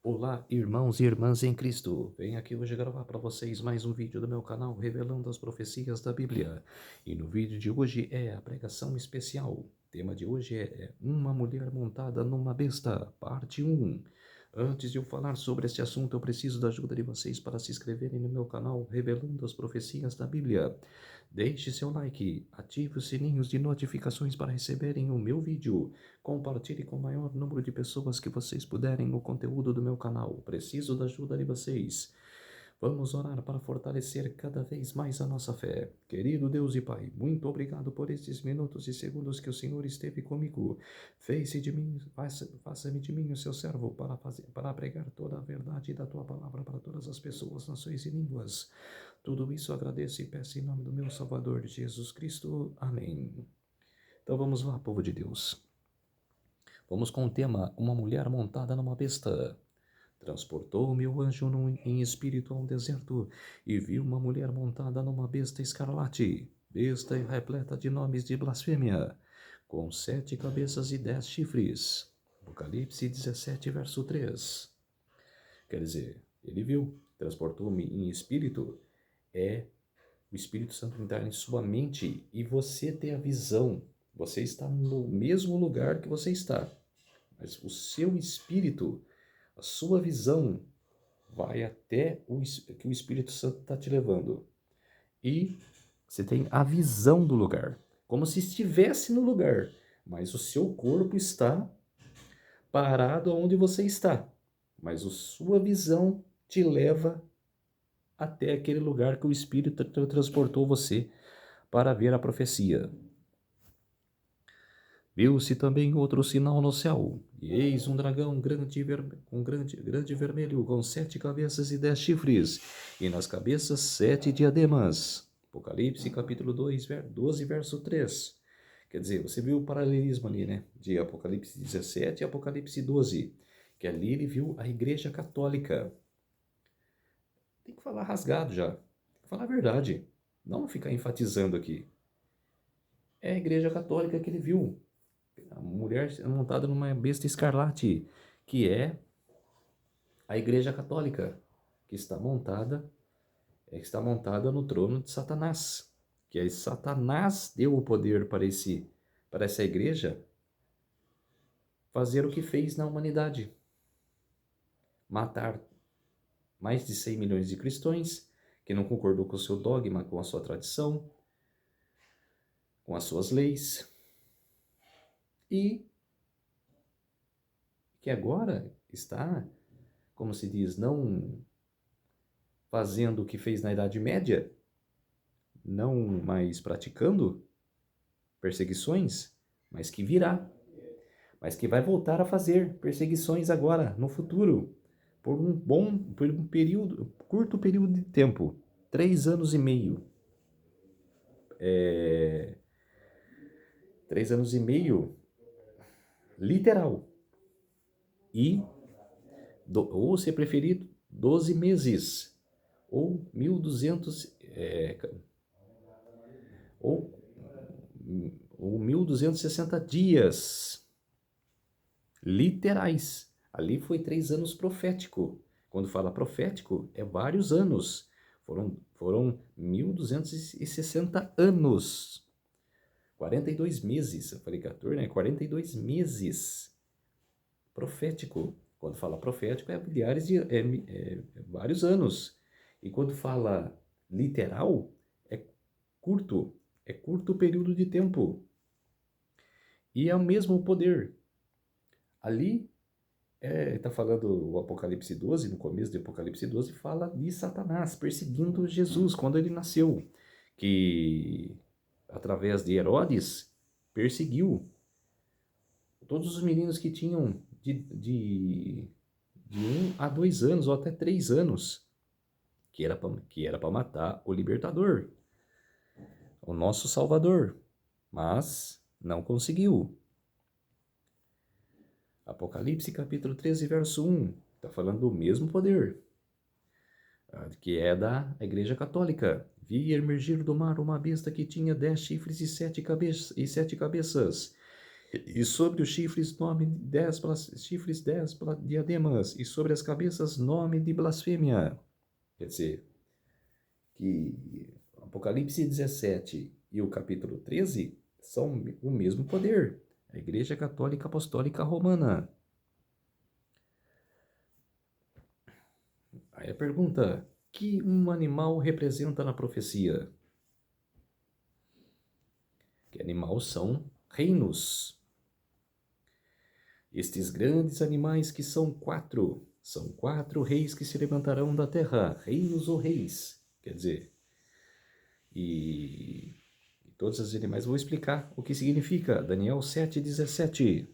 Olá, irmãos e irmãs em Cristo. Venho aqui hoje gravar para vocês mais um vídeo do meu canal revelando as profecias da Bíblia. E no vídeo de hoje é a pregação especial. O tema de hoje é Uma Mulher Montada numa Besta, parte 1. Antes de eu falar sobre este assunto, eu preciso da ajuda de vocês para se inscreverem no meu canal revelando as profecias da Bíblia. Deixe seu like, ative os sininhos de notificações para receberem o meu vídeo. Compartilhe com o maior número de pessoas que vocês puderem o conteúdo do meu canal. Preciso da ajuda de vocês. Vamos orar para fortalecer cada vez mais a nossa fé. Querido Deus e Pai, muito obrigado por estes minutos e segundos que o Senhor esteve comigo. Faça-me de mim o seu servo para pregar toda a verdade da tua palavra para todas as pessoas, nações e línguas. Tudo isso agradeço e peço em nome do meu Salvador Jesus Cristo. Amém. Então vamos lá, povo de Deus. Vamos com o tema Uma Mulher Montada numa Besta. Transportou-me o anjo em espírito a um deserto e vi uma mulher montada numa besta escarlate, besta e repleta de nomes de blasfêmia, com 7 cabeças e 10 chifres. Apocalipse 17, verso 3. Quer dizer, ele viu, transportou-me em espírito, é o Espírito Santo entrar em sua mente e você ter a visão. Você está no mesmo lugar que você está, mas o seu espírito, a sua visão, vai até o que o Espírito Santo está te levando. E você tem a visão do lugar, como se estivesse no lugar, mas o seu corpo está parado onde você está. Mas a sua visão te leva até aquele lugar que o Espírito transportou você para ver a profecia. Viu-se também outro sinal no céu, e eis um dragão grande vermelho, com 7 cabeças e 10 chifres, e nas cabeças 7 diademas. Apocalipse capítulo 12, verso 3. Quer dizer, você viu o paralelismo ali, né? De Apocalipse 17 e Apocalipse 12, que ali ele viu a Igreja Católica. Tem que falar rasgado já, tem que falar a verdade, não ficar enfatizando aqui. É a Igreja Católica que ele viu. A mulher montada numa besta escarlate, que é a Igreja Católica, que está montada no trono de Satanás. Que aí Satanás deu o poder para essa igreja fazer o que fez na humanidade. Matar mais de 100 milhões de cristãos que não concordou com o seu dogma, com a sua tradição, com as suas leis. E que agora está, como se diz, não fazendo o que fez na Idade Média, não mais praticando perseguições, mas que virá, mas que vai voltar a fazer perseguições agora, no futuro, por um curto período de tempo, 3 anos e meio. 3 anos e meio, literal. E, ou se preferir, 12 meses, ou 1.200, ou 1.260 dias literais. Ali foi 3 anos profético. Quando fala profético, é vários anos. Foram 1.260 anos. 42 meses. Eu falei 14, né? 42 meses. Profético. Quando fala profético, é vários anos. E quando fala literal, é curto. É curto período de tempo. E é o mesmo poder. Ali, está falando o Apocalipse 12, no começo do Apocalipse 12, fala de Satanás perseguindo Jesus quando ele nasceu. Que, através de Herodes, perseguiu todos os meninos que tinham de 1 a 2 anos, ou até 3 anos, que era para matar o libertador, o nosso Salvador. Mas não conseguiu. Apocalipse capítulo 13, verso 1, está falando do mesmo poder, que é da Igreja Católica. Vi emergir do mar uma besta que tinha 10 chifres e 7 cabeças, E sobre os chifres, nome de 10 chifres, 10 diademas, e sobre as cabeças, nome de blasfêmia. Quer dizer, que Apocalipse 17 e o capítulo 13 são o mesmo poder. A Igreja Católica Apostólica Romana. Aí a pergunta: que um animal representa na profecia? Que animais são reinos. Estes grandes animais que são quatro reis que se levantarão da terra, reinos ou reis. Quer dizer, e todos os animais, vou explicar o que significa. Daniel 7,17.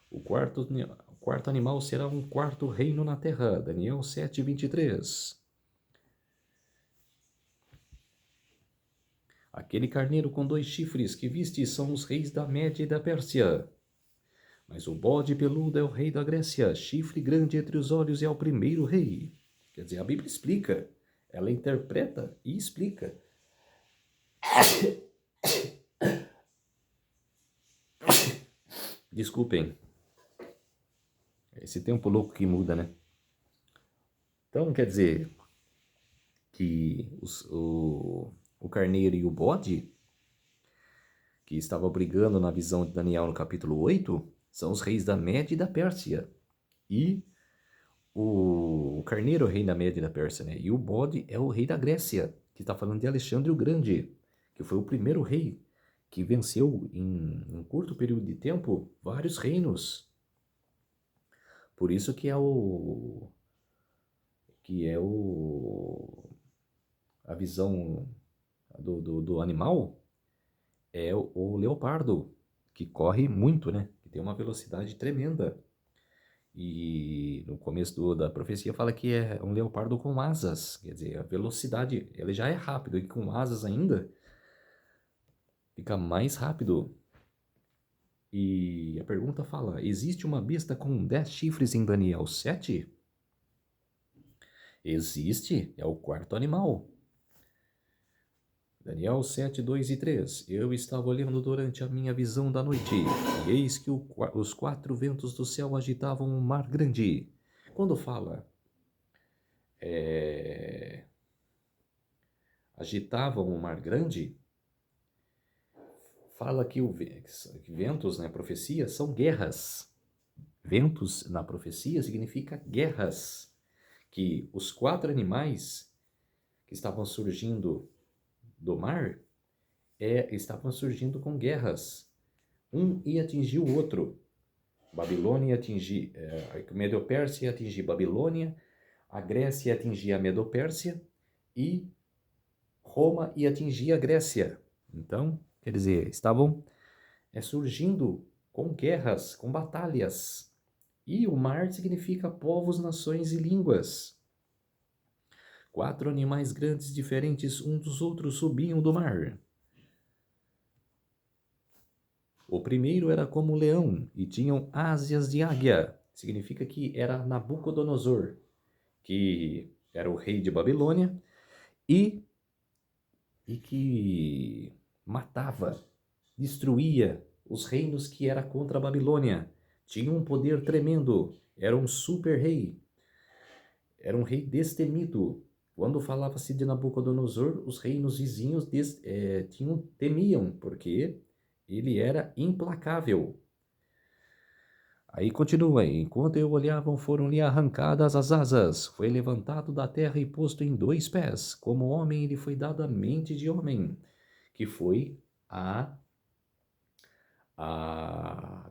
O quarto animal será um quarto reino na terra. Daniel 7,23. Aquele carneiro com 2 chifres que viste são os reis da Média e da Pérsia. Mas o bode peludo é o rei da Grécia, chifre grande entre os olhos é o primeiro rei. Quer dizer, a Bíblia explica, ela interpreta e explica. Desculpem, esse tempo louco que muda, né? Então, quer dizer que o carneiro e o bode, que estavam brigando na visão de Daniel no capítulo 8, são os reis da Média e da Pérsia. E o carneiro é o rei da Média e da Pérsia, né? E o bode é o rei da Grécia, que está falando de Alexandre o Grande, que foi o primeiro rei que venceu em um curto período de tempo vários reinos. Por isso que a visão do animal é o leopardo, que corre muito, né? Que tem uma velocidade tremenda. E no começo da profecia fala que é um leopardo com asas, quer dizer, a velocidade, ele já é rápido, e com asas ainda, fica mais rápido. E a pergunta fala, existe uma besta com 10 chifres em Daniel 7? Existe, é o quarto animal. Daniel 7, 2 e 3. Eu estava olhando durante a minha visão da noite, e eis que os 4 ventos do céu agitavam um mar grande. Quando fala agitavam um mar grande, fala que ventos na profecia são guerras. Ventos na profecia significa guerras. Que os 4 animais que estavam surgindo do mar estavam surgindo com guerras. Um ia atingir o outro. Babilônia ia atingir, a Medo-Pérsia ia atingir Babilônia, a Grécia ia atingir a Medo-Pérsia e Roma ia atingir a Grécia. Então, quer dizer, estavam surgindo com guerras, com batalhas. E o mar significa povos, nações e línguas. 4 animais grandes diferentes um dos outros subiam do mar. O primeiro era como um leão e tinham asas de águia. Significa que era Nabucodonosor, que era o rei de Babilônia e que matava, destruía os reinos que era contra a Babilônia. Tinha um poder tremendo, era um super rei, era um rei destemido. Quando falava-se de Nabucodonosor, os reinos vizinhos temiam, porque ele era implacável. Aí continua, enquanto eu olhava, foram-lhe arrancadas as asas, foi levantado da terra e posto em 2 pés, como homem lhe foi dada a mente de homem, que foi a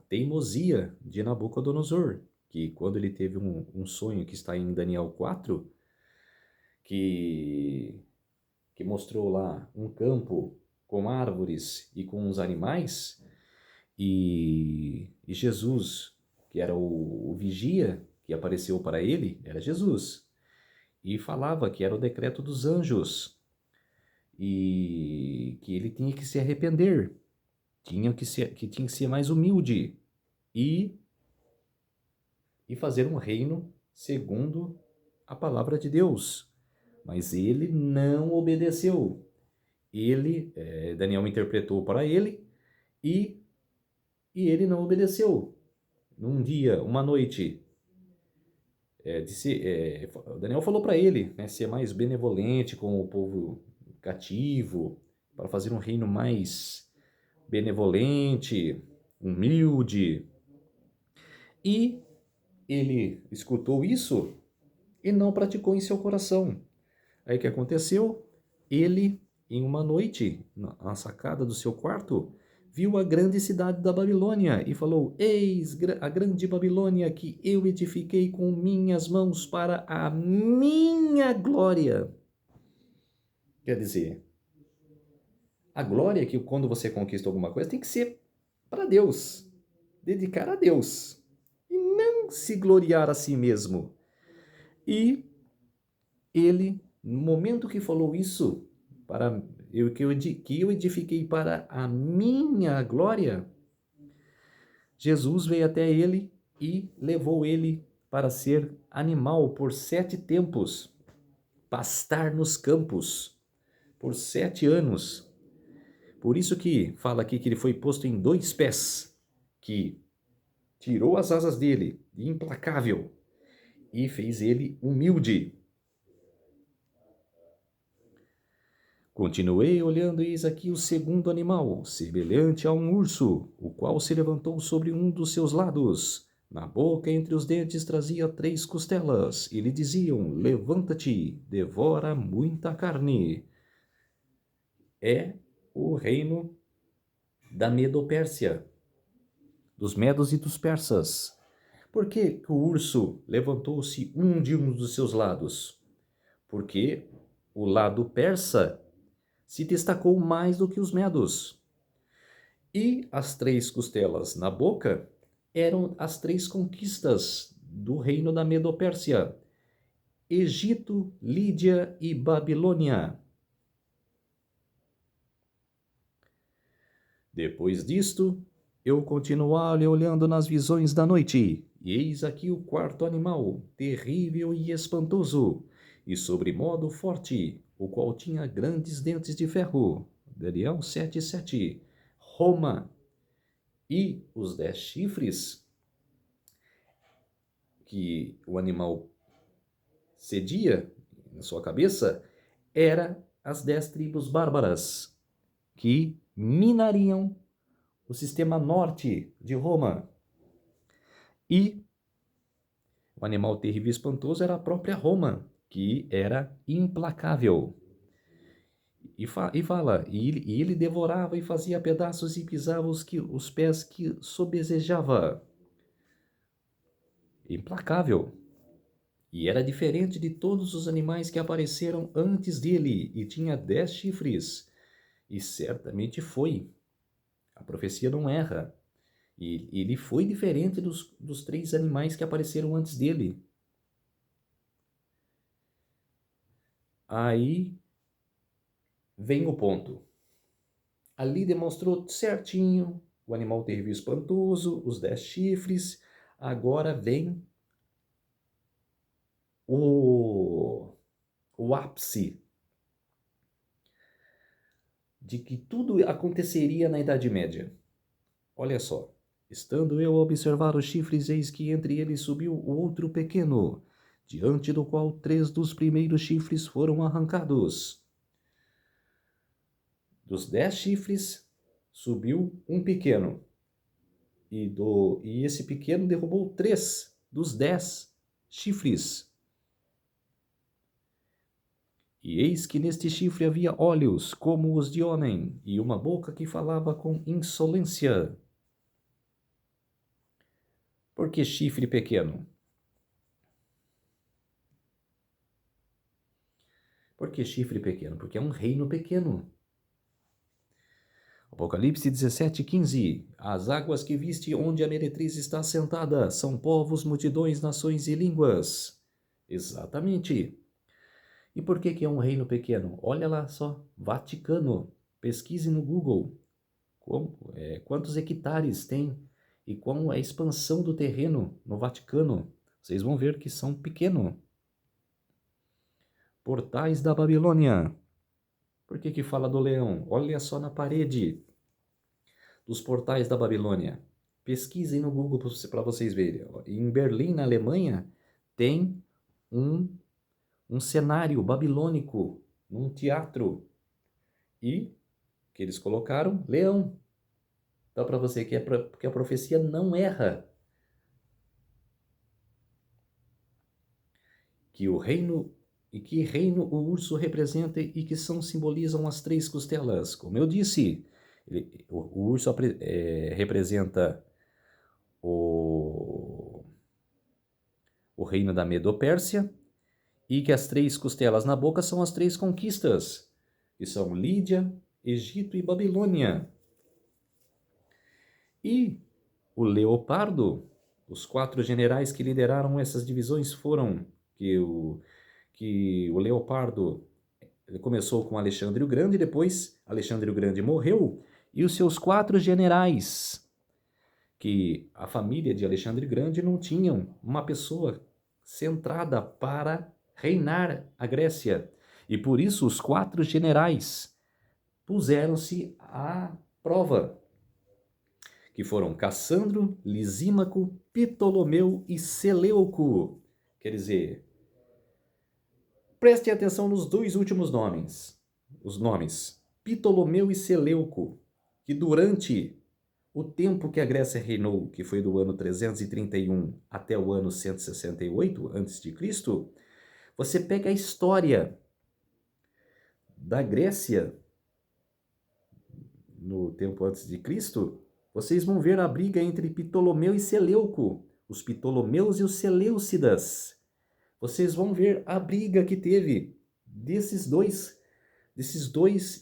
teimosia de Nabucodonosor, que quando ele teve um sonho que está em Daniel 4, que mostrou lá um campo com árvores e com os animais, e Jesus, que era o vigia que apareceu para ele, era Jesus, e falava que era o decreto dos anjos, e que ele tinha que se arrepender, tinha que ser mais humilde e fazer um reino segundo a palavra de Deus. Mas ele não obedeceu. Daniel interpretou para ele e E ele não obedeceu. Num dia, uma noite, Daniel falou para ele, né, ser mais benevolente com o povo cativo, para fazer um reino mais benevolente, humilde. E ele escutou isso e não praticou em seu coração. Aí o que aconteceu? Ele, em uma noite, na sacada do seu quarto, viu a grande cidade da Babilônia e falou: Eis a grande Babilônia que eu edifiquei com minhas mãos para a minha glória. Quer dizer, a glória que quando você conquista alguma coisa tem que ser para Deus, dedicar a Deus e não se gloriar a si mesmo. E ele, no momento que falou isso, para que eu edifiquei para a minha glória, Jesus veio até ele e levou ele para ser animal por 7 tempos, pastar nos campos por 7 anos. Por isso que fala aqui que ele foi posto em 2 pés, que tirou as asas dele, de implacável, e fez ele humilde. Continuei olhando, e eis aqui o segundo animal, semelhante a um urso, o qual se levantou sobre um dos seus lados. Na boca, entre os dentes, trazia 3 costelas, e lhe diziam: Levanta-te, devora muita carne. É o reino da Medo-Pérsia, dos medos e dos persas. Por que o urso levantou-se de um dos seus lados? Porque o lado persa se destacou mais do que os medos. E as 3 costelas na boca eram as 3 conquistas do reino da Medo-Pérsia: Egito, Lídia e Babilônia. Depois disto, eu continuava olhando nas visões da noite, e eis aqui o quarto animal, terrível e espantoso, e sobremodo forte, o qual tinha grandes dentes de ferro. Daniel 7:7. Roma. E os 10 chifres que o animal cedia na sua cabeça era as 10 tribos bárbaras que minariam o sistema norte de Roma. E o animal terrível e espantoso era a própria Roma, que era implacável. E ele devorava e fazia pedaços e pisava os pés que sobesejava. Implacável. E era diferente de todos os animais que apareceram antes dele, e tinha 10 chifres. E certamente foi. A profecia não erra. E ele foi diferente dos 3 animais que apareceram antes dele. Aí vem o ponto. Ali demonstrou certinho o animal terrível e espantoso, os 10 chifres. Agora vem o ápice de que tudo aconteceria na Idade Média. Olha só. Estando eu a observar os chifres, eis que entre eles subiu o outro pequeno, diante do qual 3 dos primeiros chifres foram arrancados. Dos 10 chifres, subiu um pequeno. E esse pequeno derrubou 3 dos 10 chifres. E eis que neste chifre havia olhos como os de homem, e uma boca que falava com insolência. Por que chifre pequeno? Por que chifre pequeno? Porque é um reino pequeno. Apocalipse 17:15. As águas que viste onde a meretriz está assentada são povos, multidões, nações e línguas. Exatamente. E por que é um reino pequeno? Olha lá só, Vaticano. Pesquise no Google quantos hectares tem e qual é a expansão do terreno no Vaticano. Vocês vão ver que são pequenos. Portais da Babilônia. Por que fala do leão? Olha só na parede dos portais da Babilônia. Pesquisem no Google para vocês verem. Em Berlim, na Alemanha, tem um, um cenário babilônico num teatro e que eles colocaram leão. Então, para você que a profecia não erra, que o reino e que reino o urso representa e que simbolizam as três costelas. Como eu disse, o urso representa o, o reino da Medo-Pérsia e que as três costelas na boca são as três conquistas, que são Lídia, Egito e Babilônia. E o leopardo, os 4 generais que lideraram essas divisões foram que o leopardo começou com Alexandre o Grande, depois Alexandre o Grande morreu, e os seus 4 generais, que a família de Alexandre o Grande não tinham uma pessoa centrada para reinar a Grécia. E por isso os 4 generais puseram-se à prova, que foram Cassandro, Lisímaco, Ptolomeu e Seleuco. Quer dizer, prestem atenção nos 2 últimos nomes. Os nomes Ptolomeu e Seleuco, que durante o tempo que a Grécia reinou, que foi do ano 331 até o ano 168 a.C., você pega a história da Grécia no tempo antes de Cristo, vocês vão ver a briga entre Ptolomeu e Seleuco, os Ptolomeus e os Seleucidas. Vocês vão ver a briga que teve desses dois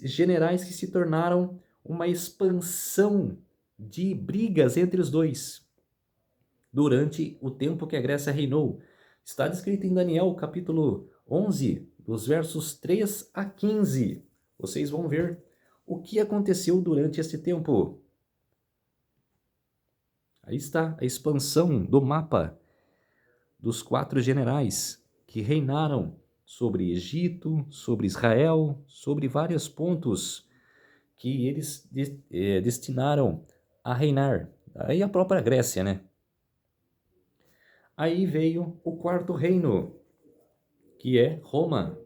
generais que se tornaram uma expansão de brigas entre os dois durante o tempo que a Grécia reinou. Está descrito em Daniel, capítulo 11, dos versos 3 a 15. Vocês vão ver o que aconteceu durante esse tempo. Aí está a expansão do mapa dos 4 generais que reinaram sobre Egito, sobre Israel, sobre vários pontos que eles destinaram a reinar. Aí a própria Grécia, né? Aí veio o 4º reino, que é Roma.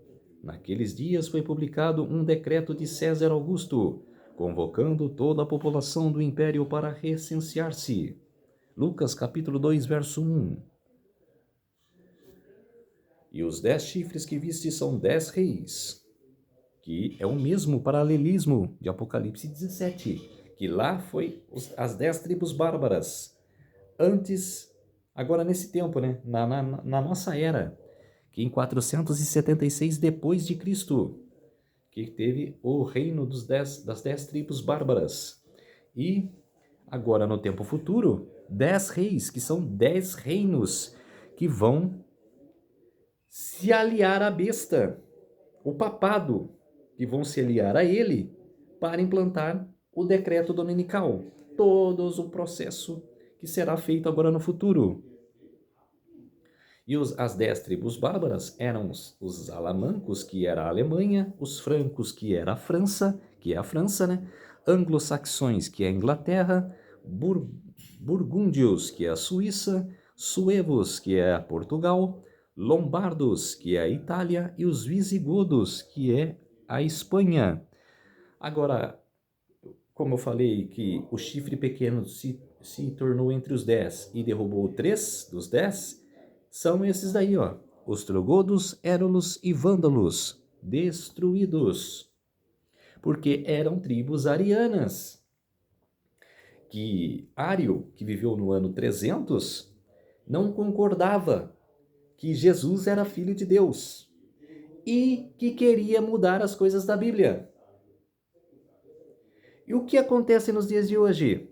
Naqueles dias foi publicado um decreto de César Augusto, convocando toda a população do império para recensear-se. Lucas capítulo 2, verso 1. E os 10 chifres que viste são 10 reis, que é o mesmo paralelismo de Apocalipse 17, que lá foi as 10 tribos bárbaras. Antes, agora nesse tempo, né? Na nossa era, que em 476 depois de Cristo, que teve o reino das 10 tribos bárbaras. E agora no tempo futuro, 10 reis, que são 10 reinos que vão se aliar à besta, o papado, que vão se aliar a ele para implantar o decreto dominical. Todo o processo que será feito agora no futuro. E as 10 tribos bárbaras eram os alamancos, que era a Alemanha, os francos, que era a França, que é a França, né? Anglo-saxões, que é a Inglaterra, burgúndios, que é a Suíça, suevos, que é a Portugal, lombardos, que é a Itália, e os visigodos, que é a Espanha. Agora, como eu falei que o chifre pequeno se tornou entre os 10 e derrubou 3 dos 10, são esses daí, ó. Ostrogodos, Érolos e Vândalos, destruídos. Porque eram tribos arianas. Que Ário, que viveu no ano 300, não concordava que Jesus era filho de Deus e que queria mudar as coisas da Bíblia. E o que acontece nos dias de hoje?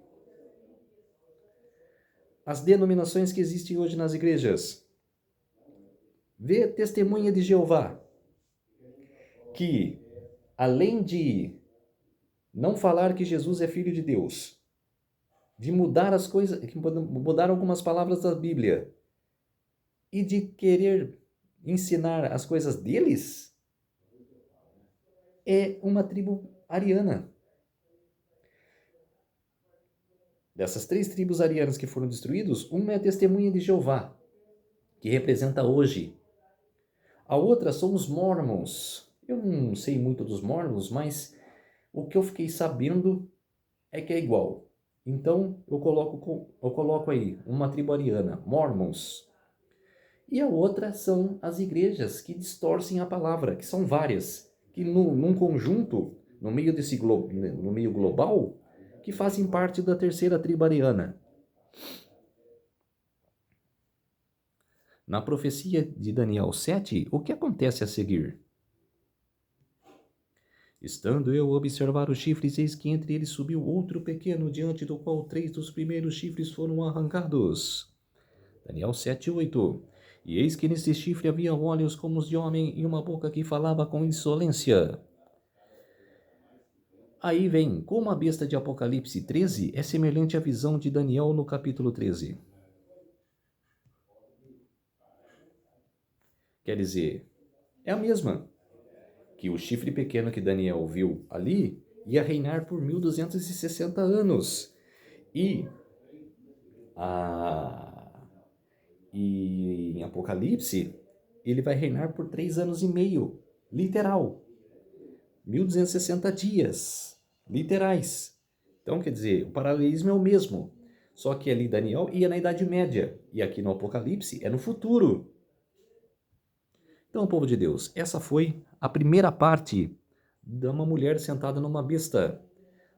As denominações que existem hoje nas igrejas. Vê Testemunha de Jeová, que além de não falar que Jesus é filho de Deus, de mudar as coisas, mudar algumas palavras da Bíblia e de querer ensinar as coisas deles, é uma tribo ariana. Dessas 3 tribos arianas que foram destruídas, uma é a testemunha de Jeová, que representa hoje. A outra são os Mormons. Eu não sei muito dos Mormons, mas o que eu fiquei sabendo é que é igual. Então, eu coloco aí uma tribo ariana, Mormons. E a outra são as igrejas que distorcem a palavra, que são várias, que num conjunto, no meio global, que fazem parte da terceira tribo ariana. Na profecia de Daniel 7, o que acontece a seguir? Estando eu a observar os chifres, eis que entre eles subiu outro pequeno, diante do qual 3 dos primeiros chifres foram arrancados. Daniel 7:8. E eis que neste chifre havia olhos como os de homem e uma boca que falava com insolência. Aí vem, como a besta de Apocalipse 13 é semelhante à visão de Daniel no capítulo 13. Quer dizer, é a mesma, que o chifre pequeno que Daniel viu ali ia reinar por 1260 anos. E em Apocalipse, ele vai reinar por 3 anos e meio, literal. 1260 dias, literais. Então, quer dizer, o paralelismo é o mesmo. Só que ali Daniel ia na Idade Média, e aqui no Apocalipse é no futuro. Então, povo de Deus, essa foi a primeira parte de uma mulher sentada numa besta.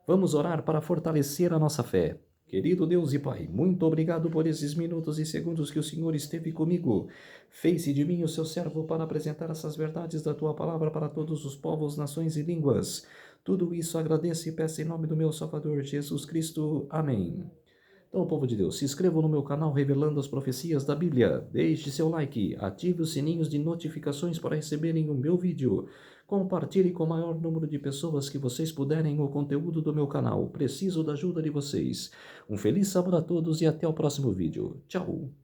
Vamos orar para fortalecer a nossa fé. Querido Deus e Pai, muito obrigado por esses minutos e segundos que o Senhor esteve comigo. Fez-se de mim o seu servo para apresentar essas verdades da tua palavra para todos os povos, nações e línguas. Tudo isso agradeço e peço em nome do meu Salvador Jesus Cristo. Amém. Então, povo de Deus, se inscrevam no meu canal Revelando as Profecias da Bíblia, deixe seu like, ative os sininhos de notificações para receberem o meu vídeo, compartilhe com o maior número de pessoas que vocês puderem o conteúdo do meu canal, preciso da ajuda de vocês. Um feliz sábado a todos e até o próximo vídeo. Tchau!